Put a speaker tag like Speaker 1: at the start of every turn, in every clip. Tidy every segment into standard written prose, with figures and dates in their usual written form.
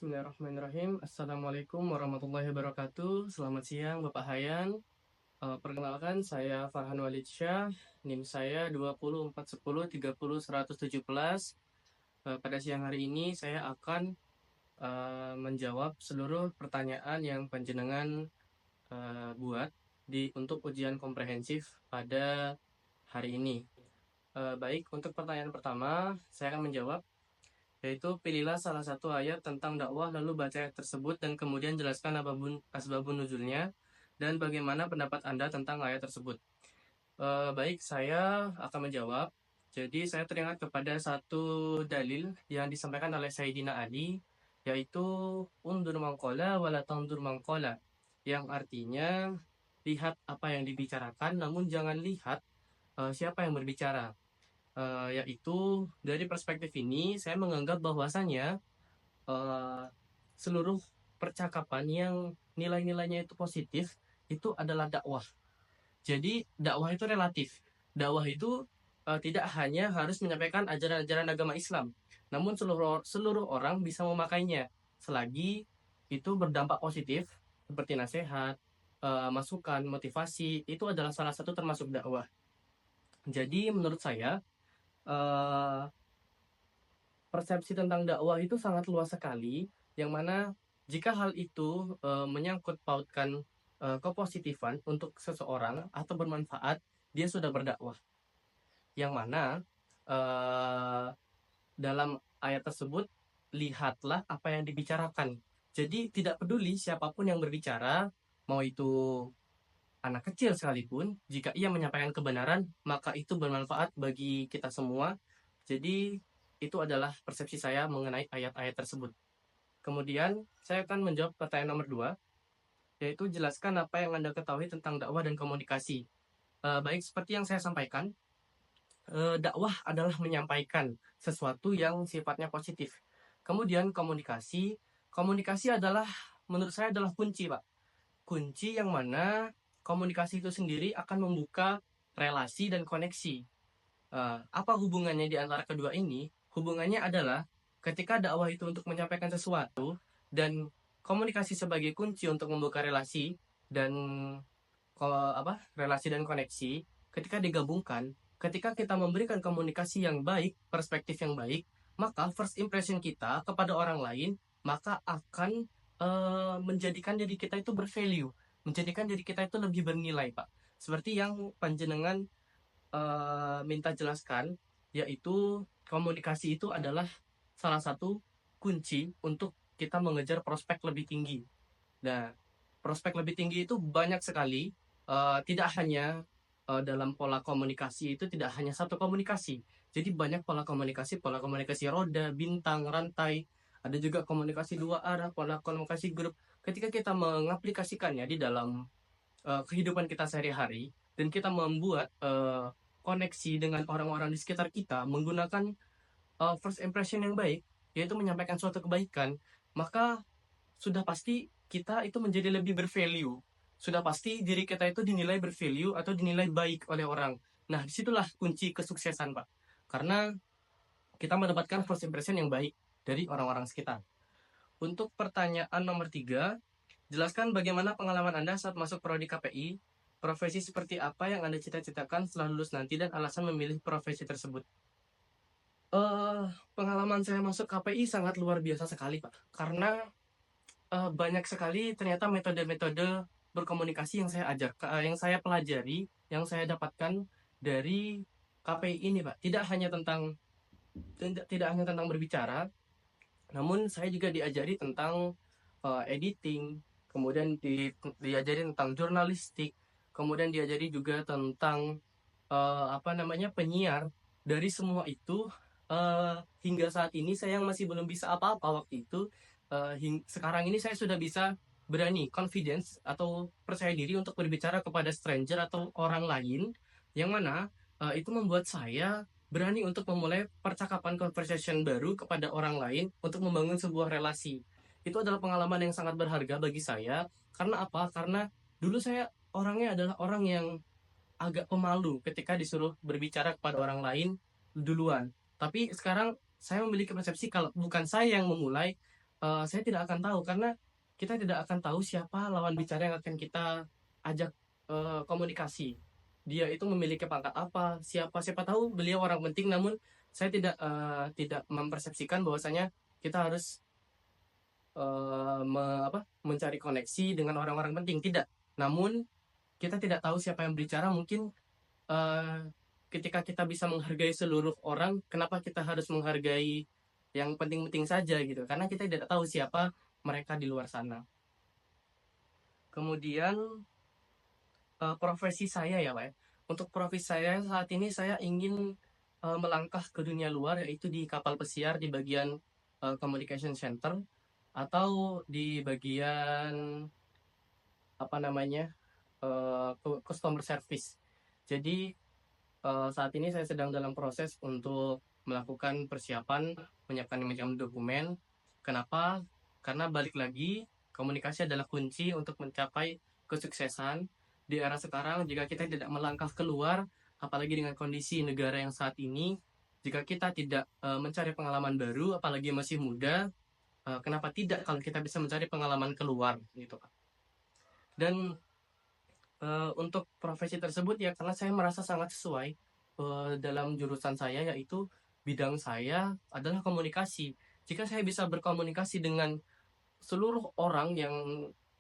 Speaker 1: Bismillahirrahmanirrahim. Assalamualaikum warahmatullahi wabarakatuh. Selamat siang Bapak Hayan. Perkenalkan saya Farhan Walid Syah. NIM saya 2041030117. Pada siang hari ini saya akan menjawab seluruh pertanyaan yang panjenengan buat untuk ujian komprehensif pada hari ini. Baik, untuk pertanyaan pertama saya akan menjawab, yaitu pilihlah salah satu ayat tentang dakwah lalu baca ayat tersebut dan kemudian jelaskan asbabun nuzulnya dan bagaimana pendapat Anda tentang ayat tersebut. Baik, saya akan menjawab. Jadi saya teringat kepada satu dalil yang disampaikan oleh Sayyidina Ali, yaitu undur mangkola wala tangdur mangkola, yang artinya lihat apa yang dibicarakan namun jangan lihat siapa yang berbicara. Yaitu dari perspektif ini saya menganggap bahwasannya eh, seluruh percakapan yang nilai-nilainya itu positif itu adalah dakwah. Jadi dakwah itu relatif. Dakwah itu tidak hanya harus menyampaikan ajaran-ajaran agama Islam, namun seluruh seluruh orang bisa memakainya selagi itu berdampak positif seperti nasihat, masukan, motivasi, itu adalah salah satu termasuk dakwah. Jadi menurut saya eh, persepsi tentang dakwah itu sangat luas sekali, yang mana jika hal itu menyangkut pautkan kepositifan untuk seseorang atau bermanfaat, dia sudah berdakwah. Yang mana eh, dalam ayat tersebut, lihatlah apa yang dibicarakan. Jadi tidak peduli siapapun yang berbicara, mau itu anak kecil sekalipun, jika ia menyampaikan kebenaran, maka itu bermanfaat bagi kita semua. Jadi, itu adalah persepsi saya mengenai ayat-ayat tersebut. Kemudian, saya akan menjawab pertanyaan nomor 2, yaitu jelaskan apa yang Anda ketahui tentang dakwah dan komunikasi. Baik, seperti yang saya sampaikan, dakwah adalah menyampaikan sesuatu yang sifatnya positif. Kemudian komunikasi, komunikasi adalah, menurut saya adalah kunci, Pak. Kunci yang mana komunikasi itu sendiri akan membuka relasi dan koneksi. Apa hubungannya di antara kedua ini? Hubungannya adalah ketika dakwah itu untuk menyampaikan sesuatu dan komunikasi sebagai kunci untuk membuka relasi dan relasi dan koneksi. Ketika digabungkan, ketika kita memberikan komunikasi yang baik, perspektif yang baik, maka first impression kita kepada orang lain maka akan menjadikan diri kita itu bervalue, menjadikan diri kita itu lebih bernilai, Pak. Seperti yang panjenengan minta jelaskan, yaitu komunikasi itu adalah salah satu kunci untuk kita mengejar prospek lebih tinggi. Nah, prospek lebih tinggi itu banyak sekali, tidak hanya dalam pola komunikasi itu tidak hanya satu komunikasi. Jadi banyak pola komunikasi roda, bintang, rantai, ada juga komunikasi dua arah, pola komunikasi grup. Ketika kita mengaplikasikannya di dalam kehidupan kita sehari-hari dan kita membuat koneksi dengan orang-orang di sekitar kita menggunakan first impression yang baik, yaitu menyampaikan suatu kebaikan, maka sudah pasti kita itu menjadi lebih bervalue. Sudah pasti diri kita itu dinilai bervalue atau dinilai baik oleh orang. Nah, disitulah kunci kesuksesan, Pak. Karena kita mendapatkan first impression yang baik dari orang-orang sekitar. Untuk pertanyaan nomor 3, jelaskan bagaimana pengalaman Anda saat masuk prodi KPI, profesi seperti apa yang Anda cita-citakan setelah lulus nanti, dan alasan memilih profesi tersebut. Eh, Pengalaman saya masuk KPI sangat luar biasa sekali, Pak. Karena banyak sekali ternyata metode-metode berkomunikasi yang yang saya pelajari, yang saya dapatkan dari KPI ini, Pak. Tidak hanya tentang berbicara, namun saya juga diajari tentang editing, kemudian diajari tentang jurnalistik, kemudian diajari juga tentang penyiar. Dari semua itu hingga saat ini saya masih belum bisa apa-apa waktu itu. Sekarang ini saya sudah bisa berani, confidence atau percaya diri untuk berbicara kepada stranger atau orang lain, yang mana itu membuat saya berani untuk memulai percakapan conversation baru kepada orang lain untuk membangun sebuah relasi. Itu adalah pengalaman yang sangat berharga bagi saya. Karena apa? Karena dulu saya orangnya adalah orang yang agak pemalu ketika disuruh berbicara kepada orang lain duluan. Tapi sekarang saya memiliki persepsi kalau bukan saya yang memulai, saya tidak akan tahu karena kita tidak akan tahu siapa lawan bicara yang akan kita ajak komunikasi. Dia itu memiliki pangkat apa, siapa tahu beliau orang penting, namun saya tidak mempersepsikan bahwasanya kita harus mencari koneksi dengan orang-orang penting, tidak. Namun kita tidak tahu siapa yang berbicara, mungkin eh, ketika kita bisa menghargai seluruh orang, kenapa kita harus menghargai yang penting-penting saja gitu? Karena kita tidak tahu siapa mereka di luar sana. Kemudian profesi saya ya Pak ya. Untuk profesi saya saat ini saya ingin melangkah ke dunia luar, yaitu di kapal pesiar di bagian communication center atau di bagian apa namanya customer service. Jadi saat ini saya sedang dalam proses untuk melakukan persiapan, menyiapkan macam dokumen. Kenapa? Karena balik lagi, komunikasi adalah kunci untuk mencapai kesuksesan. Di era sekarang, jika kita tidak melangkah keluar, apalagi dengan kondisi negara yang saat ini, jika kita tidak mencari pengalaman baru, apalagi masih muda, kenapa tidak kalau kita bisa mencari pengalaman keluar, gitu Pak. Dan untuk profesi tersebut ya karena saya merasa sangat sesuai dalam jurusan saya, yaitu bidang saya adalah komunikasi. Jika saya bisa berkomunikasi dengan seluruh orang yang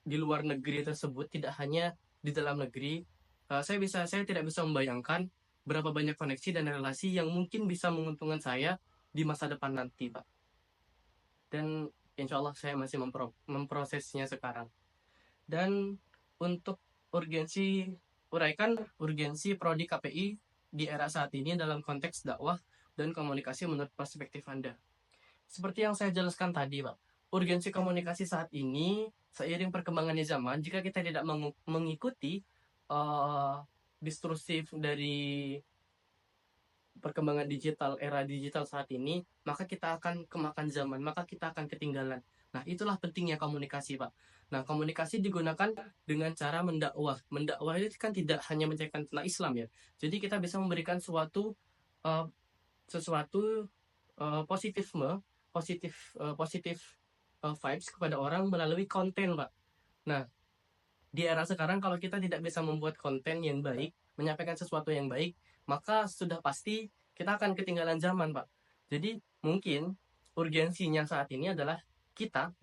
Speaker 1: di luar negeri tersebut, tidak hanya di dalam negeri, saya tidak bisa membayangkan berapa banyak koneksi dan relasi yang mungkin bisa menguntungkan saya di masa depan nanti, Pak. Dan insya Allah saya masih memprosesnya sekarang. Dan untuk urgensi, uraikan urgensi prodi KPI di era saat ini dalam konteks dakwah dan komunikasi menurut perspektif Anda. Seperti yang saya jelaskan tadi, Pak, urgensi komunikasi saat ini seiring perkembangannya zaman, jika kita tidak mengikuti uh, disruptif dari perkembangan digital, era digital saat ini, maka kita akan kemakan zaman, maka kita akan ketinggalan. Nah, itulah pentingnya komunikasi, Pak. Nah, komunikasi digunakan dengan cara mendakwah. Mendakwah itu kan tidak hanya menceritakan tentang Islam ya. Jadi kita bisa memberikan uh, sesuatu positifme, positif vibes kepada orang melalui konten, Pak. Nah, di era sekarang kalau kita tidak bisa membuat konten yang baik, menyampaikan sesuatu yang baik, maka sudah pasti kita akan ketinggalan zaman, Pak. Jadi mungkin urgensinya saat ini adalah kita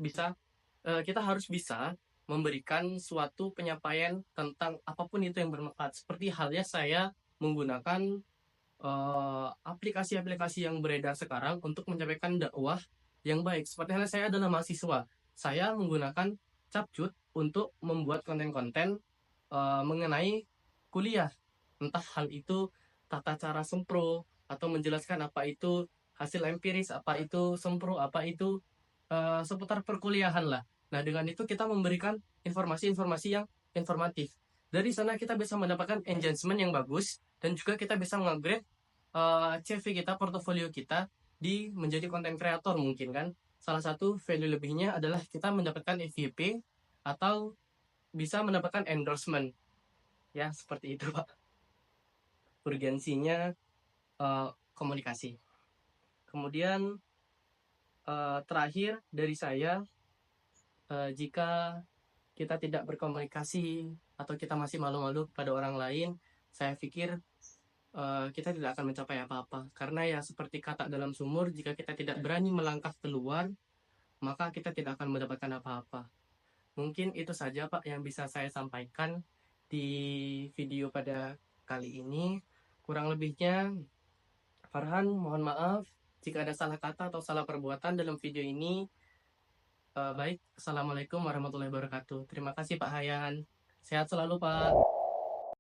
Speaker 1: harus bisa memberikan suatu penyampaian tentang apapun itu yang bermanfaat. Seperti halnya saya menggunakan aplikasi-aplikasi yang beredar sekarang untuk menyampaikan dakwah yang baik. Seperti halnya saya adalah mahasiswa, saya menggunakan Capcut untuk membuat konten-konten mengenai kuliah, entah hal itu tata cara sempro atau menjelaskan apa itu hasil empiris, apa itu sempro, apa itu seputar perkuliahan lah. Nah, dengan itu kita memberikan informasi-informasi yang informatif. Dari sana kita bisa mendapatkan engagement yang bagus dan juga kita bisa mengupgrade CV kita, portofolio kita di menjadi konten kreator mungkin kan. Salah satu value lebihnya adalah kita mendapatkan FYP atau bisa mendapatkan endorsement. Ya, seperti itu, Pak. Urgensinya komunikasi. Kemudian terakhir dari saya, jika kita tidak berkomunikasi atau kita masih malu-malu pada orang lain, saya pikir kita tidak akan mencapai apa-apa. Karena ya seperti kata dalam sumur, jika kita tidak berani melangkah keluar, maka kita tidak akan mendapatkan apa-apa. Mungkin itu saja Pak yang bisa saya sampaikan di video pada kali ini. Kurang lebihnya, Farhan mohon maaf jika ada salah kata atau salah perbuatan dalam video ini. Baik, Assalamualaikum warahmatullahi wabarakatuh. Terima kasih Pak Hayan. Sehat selalu Pak.